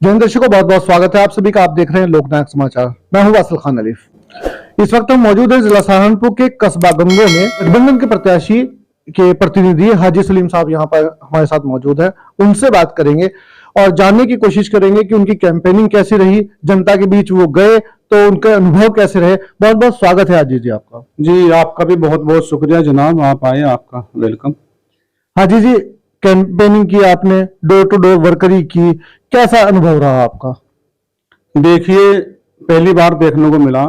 जय हिंद दर्शकों, बहुत बहुत स्वागत है आप सभी का। आप देख रहे हैं लोकनायक समाचार। मैं हूं वासिल खान अलीफ। इस वक्त हम मौजूद हैं जिला सहारनपुर के कस्बा गंगो में। गठबंधन के प्रत्याशी के प्रतिनिधि हाजी सलीम साहब यहां पर हमारे साथ मौजूद है। उनसे बात करेंगे और जानने की कोशिश करेंगे कि उनकी कैंपेनिंग कैसी रही, जनता के बीच वो गए तो उनके अनुभव कैसे रहे। बहुत बहुत स्वागत है हाजी जी आपका। जी, आपका भी बहुत बहुत शुक्रिया जनाब, आप आए, आपका वेलकम। हाजी जी, कैंपेनिंग की आपने, डोर टू डोर वर्करी की, कैसा अनुभव रहा आपका? देखिए, पहली बार देखने को मिला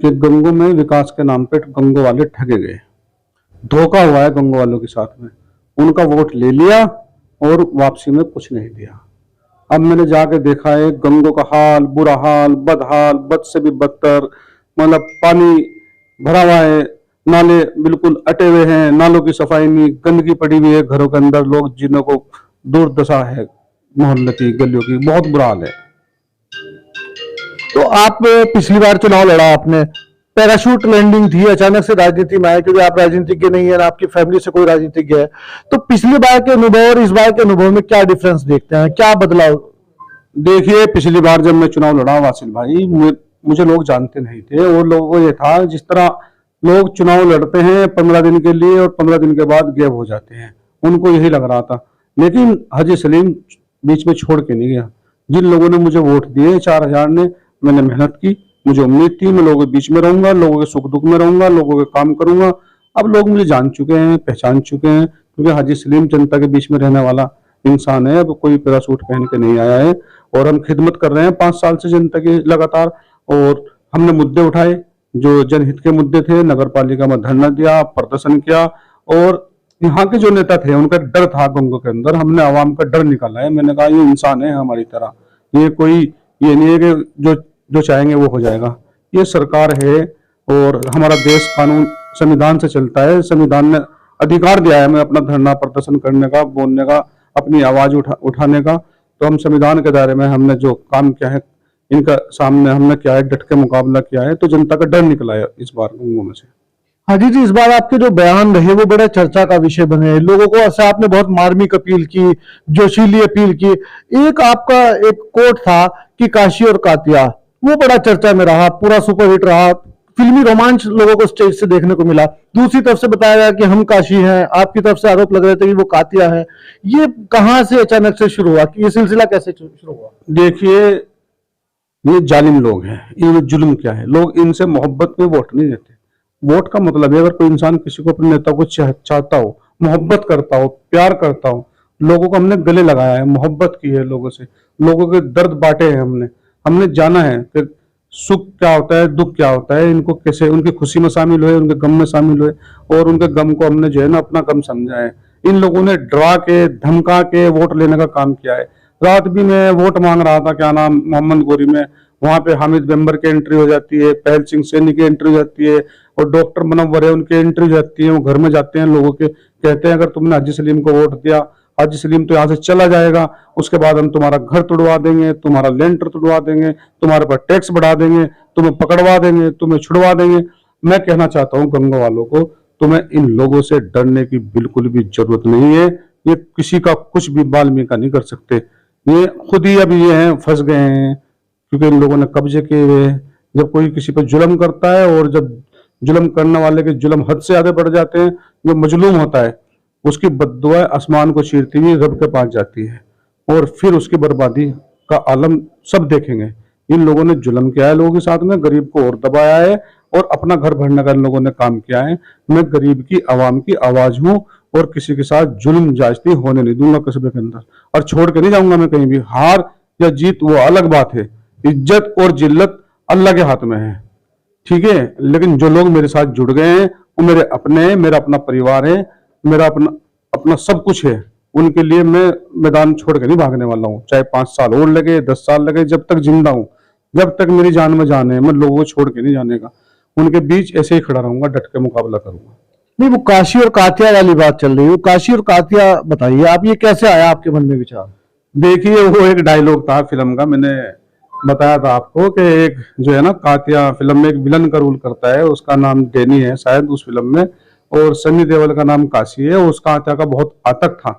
कि गंगो में विकास के नाम पे गंगो वाले ठगे गए। धोखा हुआ है गंगो वालों के साथ में। उनका वोट ले लिया और वापसी में कुछ नहीं दिया। अब मैंने जाके देखा है गंगो का हाल, बुरा हाल, बद से भी बदतर। मतलब पानी भरा हुआ है, नाले बिल्कुल अटे हुए हैं, नालों की सफाई नहीं, गंदगी पड़ी हुई है घरों के अंदर। लोग जिन्हों को दुर्दशा है, मोहल्ले की गलियों की बहुत बुरा हाल है। तो आप पिछली बार चुनाव लड़ा आपने, पैराशूट लैंडिंग थी, अचानक से राजनीति में आए क्योंकि आप राजनीतिज्ञ नहीं है ना, आपकी फैमिली से कोई राजनीतिज्ञ है। तो पिछली बार के अनुभव और इस बार के अनुभव में क्या डिफरेंस देखते हैं, क्या बदलाव? देखिए, पिछली बार जब मैं चुनाव लड़ा वासिल भाई, मुझे लोग जानते नहीं थे। और लोगों को ये था जिस तरह लोग चुनाव लड़ते हैं 15 दिन के लिए और 15 दिन के बाद गैब हो जाते हैं, उनको यही लग रहा था। लेकिन हाजी सलीम बीच में छोड़ के नहीं गया। जिन लोगों ने मुझे वोट दिए 4000 ने, मैंने मेहनत की, मुझे उम्मीद थी मैं लोगों के बीच में रहूंगा, लोगों के सुख दुख में रहूंगा, लोगों के काम करूंगा। अब लोग मुझे जान चुके हैं, पहचान चुके हैं, क्योंकि हाजी सलीम जनता के बीच में रहने वाला इंसान है। अब कोई पैरासूट पहन के नहीं आया है। और हम खिदमत कर रहे हैं 5 साल से जनता की लगातार। और हमने मुद्दे उठाए जो जनहित के मुद्दे थे, नगर पालिका में धरना दिया, प्रदर्शन किया। और यहाँ के जो नेता थे उनका डर था गंगो के अंदर, हमने आवाम का डर निकाला है। मैंने कहा ये इंसान है हमारी तरह, ये नहीं है कि जो जो चाहेंगे वो हो जाएगा। ये सरकार है और हमारा देश कानून संविधान से चलता है। संविधान ने अधिकार दिया है हमें अपना धरना प्रदर्शन करने का, बोलने का, अपनी आवाज उठाने का। तो हम संविधान के दायरे में हमने जो काम किया है, इनका सामने हमने किया है, डट के मुकाबला किया है। तो जनता का डर निकला है इस बार गंगो में से। हाजी जी, इस बार आपके जो बयान रहे वो बड़ा चर्चा का विषय बने। लोगों को ऐसा, आपने बहुत मार्मिक अपील की, जोशीली अपील की। एक आपका एक कोट था कि काशी और कातिया, वो बड़ा चर्चा में रहा, पूरा सुपरहिट रहा, फिल्मी रोमांच लोगों को स्टेज से देखने को मिला। दूसरी तरफ से बताया गया कि हम काशी हैं, आपकी तरफ से आरोप लग रहे थे कि वो कातिया है। ये कहां से अचानक से शुरू हुआ, कि ये सिलसिला कैसे शुरू हुआ? देखिए, ये जालिम लोग हैं, ये जुल्म क्या है। लोग इनसे मोहब्बत में वोट नहीं देते। वोट का मतलब है अगर कोई इंसान किसी को, अपने नेता को चाहता हो, मोहब्बत करता हो, प्यार करता हो। लोगों को हमने गले लगाया है, मोहब्बत की है लोगों से, लोगों के दर्द बांटे हैं हमने। हमने जाना है कि सुख क्या होता है, दुख क्या होता है, इनको कैसे, उनकी खुशी में शामिल हुए, उनके गम में शामिल हुए। और उनके गम को हमने जो है ना अपना गम समझा है। इन लोगों ने डरा के, धमका के वोट लेने का काम किया है। रात भी मैं वोट मांग रहा था, क्या नाम, मोहम्मद गोरी में, वहां पे हामिद मेंबर की एंट्री हो जाती है, पहल सिंह सैनी की एंट्री हो जाती है, और डॉक्टर मुनव्वर है उनकी एंट्री हो जाती है। वो घर में जाते हैं लोगों के, कहते हैं अगर तुमने हाजी सलीम को वोट दिया, हाजी सलीम तो यहाँ से चला जाएगा, उसके बाद हम तुम्हारा घर तोड़वा देंगे, तुम्हारा लेंटर तोड़वा देंगे, तुम्हारे पर टैक्स बढ़ा देंगे, तुम्हें पकड़वा देंगे, तुम्हें छुड़वा देंगे। मैं कहना चाहता हूँ गंगो वालों को, तुम्हें इन लोगों से डरने की बिल्कुल भी जरूरत नहीं है। ये किसी का कुछ भी बाल्मीका नहीं कर सकते। ये खुद ही अभी ये हैं, फंस गए हैं, क्योंकि इन लोगों ने कब्जे किए हुए। जब कोई किसी पर जुल्म करता है और जब जुल्म करने वाले के जुल्म हद से ज्यादा बढ़ जाते हैं, जो मजलूम होता है उसकी बद्दुआ आसमान को चीरती हुई रब के पास जाती है, और फिर उसकी बर्बादी का आलम सब देखेंगे। इन लोगों ने जुल्म किया है लोगों के साथ में, गरीब को और दबाया है, और अपना घर भरने का इन लोगों ने काम किया है। मैं गरीब की, आवाम की आवाज हूँ, और किसी के साथ जुल्म जायजती होने नहीं दूंगा कस्बे के अंदर, और छोड़ के नहीं जाऊंगा मैं कहीं भी। हार या जीत वो अलग बात है, इज्जत और जिल्लत अल्लाह के हाथ में है, ठीक है। लेकिन जो लोग मेरे साथ जुड़ गए हैं वो मेरे अपने हैं, मेरा अपना परिवार है, मेरा अपना अपना सब कुछ है। उनके लिए मैं मैदान छोड़ के नहीं भागने वाला हूँ, चाहे 5 साल और लगे, 10 साल लगे, जब तक जिंदा हूँ, जब तक मेरी जान में जान है, मैं लोगों को छोड़ के नहीं जाने का। उनके बीच ऐसे ही खड़ा रहूंगा, डट के मुकाबला करूंगा। नहीं, वो काशी और कातिया वाली बात चल रही है, वो काशी और कातिया बताइए आप, ये कैसे आया आपके मन में विचार? देखिए, वो एक डायलॉग था फिल्म का, मैंने बताया था आपको कि एक जो है ना कातिया फिल्म में एक विलन का रोल करता है, उसका नाम डैनी है शायद उस फिल्म में, और सनी देओल का नाम काशी है। उसका कातिया का बहुत आतंक था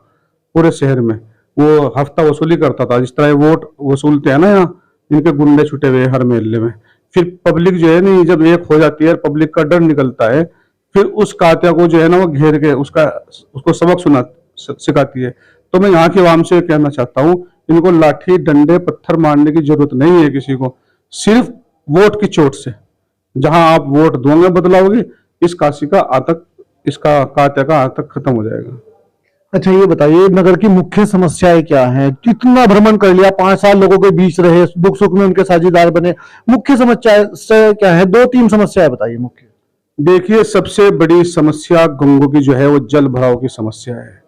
पूरे शहर में। वो हफ्ता वसूली करता था, जिस तरह ये वोट वसूलते हैं ना यहाँ, इनके गुंडे छुटे हुए हैं हर मेले में। फिर पब्लिक जो है नहीं, जब एक हो जाती है, पब्लिक का डर निकलता है, फिर उस कात्या को जो है ना वो घेर के उसको सबक सिखाती है। तो मैं यहाँ की आवाम से कहना चाहता हूँ, इनको लाठी डंडे पत्थर मारने की जरूरत नहीं है किसी को, सिर्फ वोट की चोट से जहां आप वोट दोगे बदलाओगे, इस काशी का आतंक, इसका कात्या का आतंक खत्म हो जाएगा। अच्छा ये बताइए, नगर की मुख्य समस्याएं क्या हैं? कितना भ्रमण कर लिया, 5 साल लोगों के बीच रहे, दुख सुख में उनके साझेदार बने, मुख्य समस्या क्या है? 2-3 समस्याएं बताइए मुख्य। देखिए, सबसे बड़ी समस्या गंगों की जो है वो जल भराव की समस्या है।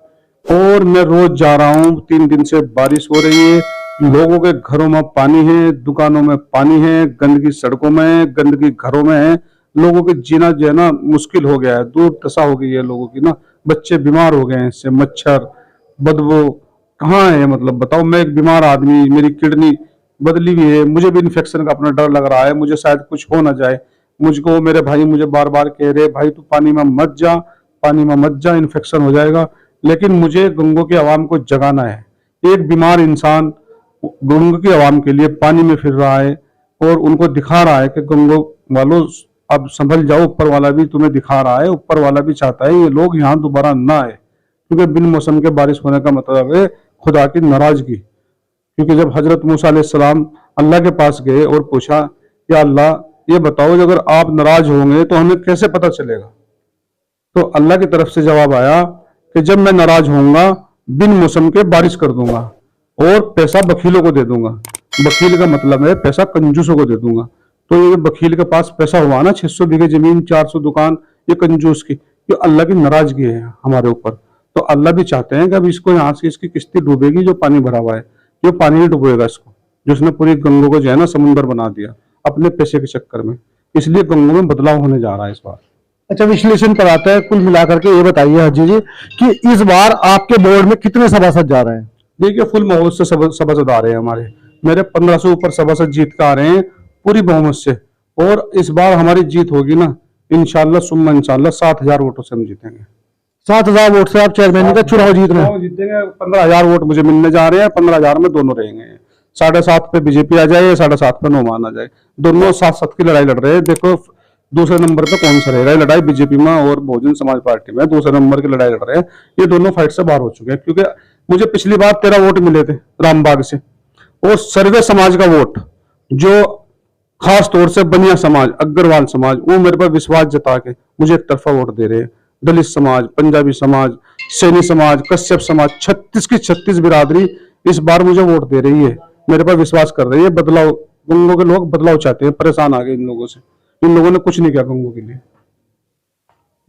और मैं रोज जा रहा हूँ, 3 दिन से बारिश हो रही है, लोगों के घरों में पानी है, दुकानों में पानी है, गंदगी सड़कों में है, गंदगी घरों में है, लोगों के जीना जो है ना मुश्किल हो गया है, दुर्दशा हो गई है लोगों की ना, बच्चे बीमार हो गए हैं इससे, मच्छर बदबू कहाँ है, मतलब बताओ, मैं एक बीमार आदमी, मेरी किडनी बदली हुई है, मुझे भी इन्फेक्शन का अपना डर लग रहा है, मुझे शायद कुछ हो ना जाए। मुझको मेरे भाई मुझे बार बार कह रहे, भाई तू पानी में मत जा, पानी में मत जा, इन्फेक्शन हो जाएगा। लेकिन मुझे गंगों की आवाम को जगाना है। एक बीमार इंसान गंगों की आवाम के लिए पानी में फिर रहा है और उनको दिखा रहा है कि गंगों वालों अब संभल जाओ, ऊपर वाला भी तुम्हें दिखा रहा है, ऊपर वाला भी चाहता है ये लोग यहाँ दोबारा ना आए, क्योंकि बिन मौसम के बारिश होने का मतलब है खुदा की नाराजगी। क्योंकि जब हजरत मूसा अलैहिस्सलाम अल्लाह के पास गए और पूछा कि अल्लाह ये बताओ, अगर आप नाराज होंगे तो हमें कैसे पता चलेगा? तो अल्लाह की तरफ से जवाब आया कि जब मैं नाराज होऊंगा बिन मौसम के बारिश कर दूंगा और पैसा वकीलों को दे दूंगा। वकील का मतलब है पैसा कंजूसों को दे दूंगा। तो ये वकील के पास पैसा हुआ ना, 600 बीघे जमीन, 400 दुकान, ये कंजूस की, ये अल्लाह की नाराजगी है हमारे ऊपर। तो अल्लाह भी चाहते हैं कि अब इसको यहाँ से इसकी किस्ती डूबेगी, जो पानी भरा हुआ है, ये पानी नहीं डूबेगा इसको, जिसने पूरी गंगों को जो है ना समुंदर बना दिया अपने पैसे के चक्कर में। इसलिए गंगों में बदलाव होने जा रहा है इस बार। अच्छा, विश्लेषण पर आता है, कुल मिलाकर के ये बताइए हाजी जी कि इस बार आपके बोर्ड में कितने सभासद जा रहे हैं? देखिए, फुल बहुमत से सभासद आ रहे हैं हमारे, मेरे 1500 ऊपर सभासद जीत के आ रहे हैं पूरी बहुमत से। और इस बार हमारी जीत होगी ना इंशाल्लाह सुम्मा इंशाल्लाह 7000 वोटों से हम जीतेंगे। 7000 वोट से आप चेयरमैन का चुनाव जीत रहे हैं? जीतेंगे। 15000 वोट मुझे मिलने जा रहे हैं, 15000 में दोनों रहेंगे। 7.5 पे बीजेपी आ जाए, 7.5 पे नोमान आ जाए, दोनों 7-7 की लड़ाई लड़ रहे हैं। देखो दूसरे नंबर पे कौन सा रहेगा, लड़ाई बीजेपी में और बहुजन समाज पार्टी में दूसरे नंबर की लड़ाई लड़ रहे हैं। ये दोनों फाइट से बाहर हो चुके हैं, क्योंकि मुझे पिछली बार 13 वोट मिले थे रामबाग से, और सर्वे समाज का वोट, जो खास तौर से बनिया समाज, अग्रवाल समाज, वो मेरे पर विश्वास जता के मुझे एक तरफा वोट दे रहे हैं। दलित समाज, पंजाबी समाज, सैनी समाज, कश्यप समाज, 36 की 36 बिरादरी इस बार मुझे वोट दे रही है, मेरे पर विश्वास कर रही है। बदलाव, गंगों के लोग बदलाव चाहते हैं, परेशान आ गए इन लोगों से, इन लोगों ने कुछ नहीं किया गंगों के लिए।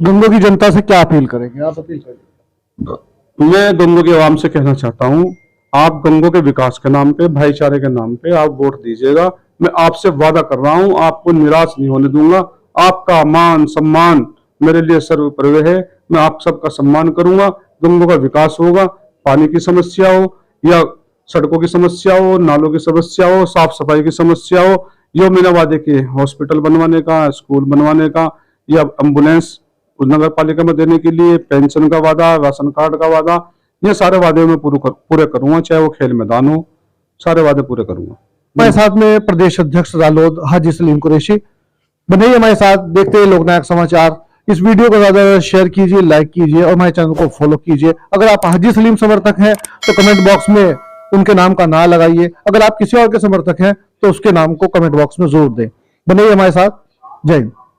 गंगों की जनता से क्या अपील करेंगे आप? अपील करेंगे। मैं गंगों की आवाम से कहना चाहता हूँ, आप गंगों के विकास के नाम पे, भाईचारे के नाम पे आप वोट दीजिएगा। मैं आपसे वादा कर रहा हूँ, आपको निराश नहीं होने दूंगा। आपका मान सम्मान मेरे लिए सर्वोपरि है, मैं आप सबका सम्मान करूंगा। गंगों का विकास होगा, पानी की समस्या हो या सड़कों की समस्या हो, नालों की समस्या हो, साफ सफाई की समस्या हो, ये मैंने वादे किए, हॉस्पिटल बनवाने का, स्कूल बनवाने का, या एम्बुलेंस नगर पालिका में देने के लिए, पेंशन का वादा, राशन कार्ड का वादा, ये सारे वादे मैं पूरे करूंगा, चाहे वो खेल मैदान हो, सारे वादे पूरे करूंगा। हमारे साथ में प्रदेश अध्यक्ष रालोद हाजी सलीम कुरैशी बने हमारे साथ। देखते हैं लोकनायक समाचार। इस वीडियो को ज्यादा शेयर कीजिए, लाइक कीजिए और हमारे चैनल को फॉलो कीजिए। अगर आप हाजी सलीम समर्थक हैं तो कमेंट बॉक्स में उनके नाम का ना लगाइए, अगर आप किसी और के समर्थक हैं तो उसके नाम को कमेंट बॉक्स में जरूर दें। बने हमारे साथ। जय हिंद।